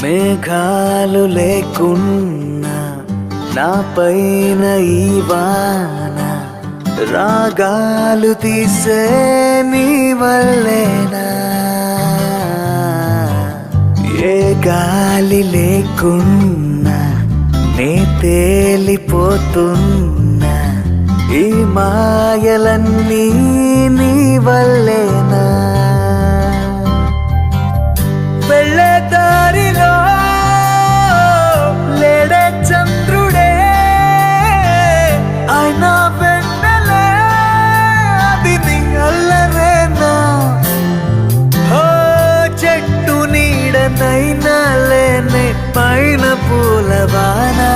మేఘాలు లేకున్నా నా పైన ఈ వాన రాగాలు తీసే నీ వల్లేనా ఏ గాలి లేకున్నా నే తేలిపోతున్నా ఈ మాయలన్నీ నీ వల్లేనా వెళ్ళే దారిలో లేడే చంద్రుడే ఆయన వెన్నెలే అది నీ అల్లరేనా ఓ చెట్టు నీడనైనా లేనే పైన పూలవానా